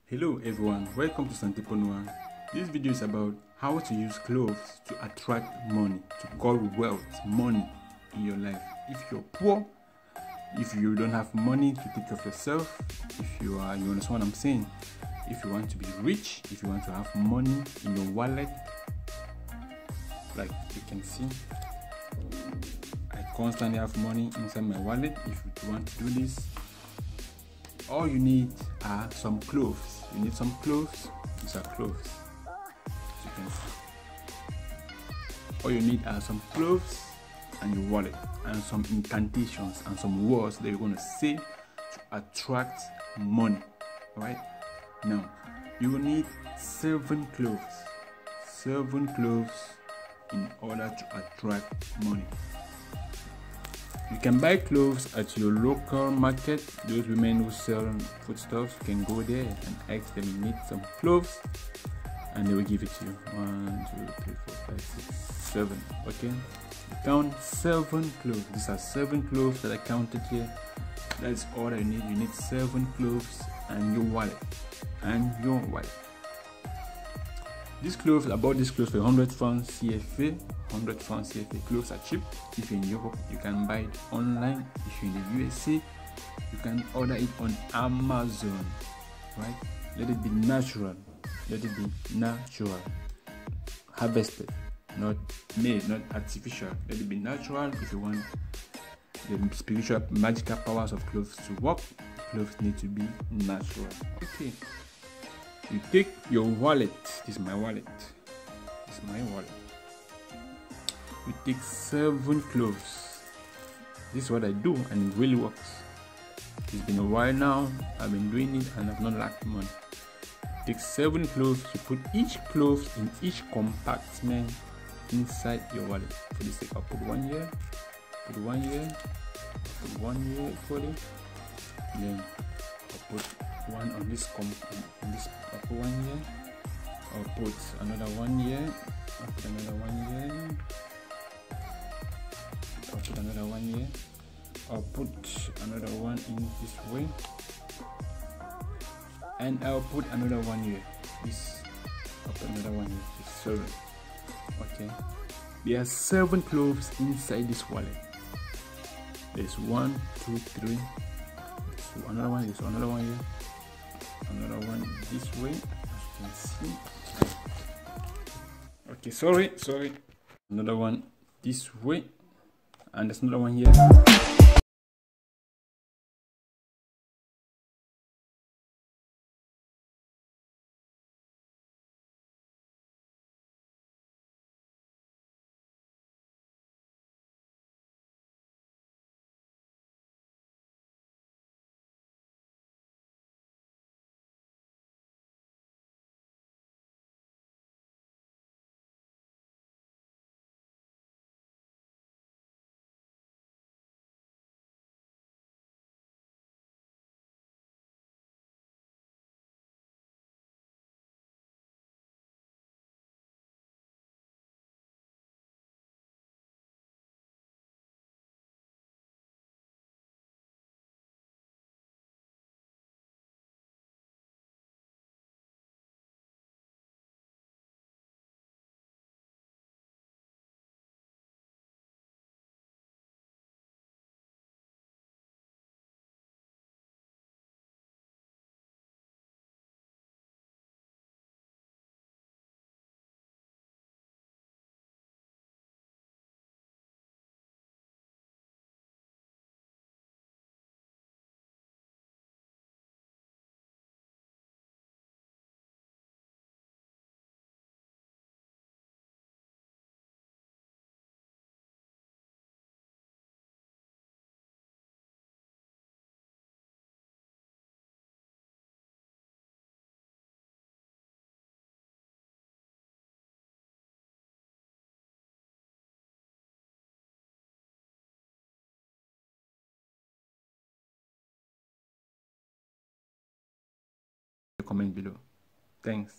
Hello everyone, welcome to Santipreneur. This video is about how to use cloves to attract money, to call wealth, money in your life. If you're poor, if you don't have money to take care of yourself, if you understand what I'm saying, if you want to be rich, if you want to have money in your wallet, like you can see, I constantly have money inside my wallet. If you want to do this, all you need are some cloves. You need some cloves. These are cloves, as you can see. All you need are some cloves and your wallet, and some incantations and some words that you're going to say to attract money. Alright, now you will need 7 cloves. 7 cloves in order to attract money. You can buy cloves at your local market. Those women who sell foodstuffs, you can go there and ask them you need some cloves, and they will give it to you. 1, 2, 3, 4, 5, 6, 7. Okay, you count 7 cloves. These are 7 cloves that I counted here. That's all I need. You need 7 cloves and your wallet. These cloves, I bought these cloves for 100 francs CFA. 100 francs CFA. Cloves are cheap. If you're in Europe, you can buy it online. If you're in the USA, you can order it on Amazon. Right? Let it be natural. Let it be natural. Harvested, not made, not artificial. Let it be natural. If you want the spiritual, magical powers of cloves to work, cloves need to be natural. Okay. You take your wallet. This is my wallet. This is my wallet. You take 7 cloves. This is what I do, and it really works. It's been a while now. I've been doing it, and I've not lacked money. Take 7 cloves. You put each clove in each compartment inside your wallet. For this sake, I'll put 1 here. Put 1 here. Put 1 here equally. Then I'll put 1 on this I'll put 1 here. I'll put another 1 here. I'll put another 1 here. I'll put another 1 here. I'll put another 1 in this way, and I'll put another 1 here. I'll put another 1 here. This 7. Okay. There are 7 cloves inside this wallet. There's 1, 2, 3. So another one. There's another 1 here. Another 1 this way, as you can see. Okay, sorry. Another 1 this way, and there's another 1 here. Comment below. Thanks.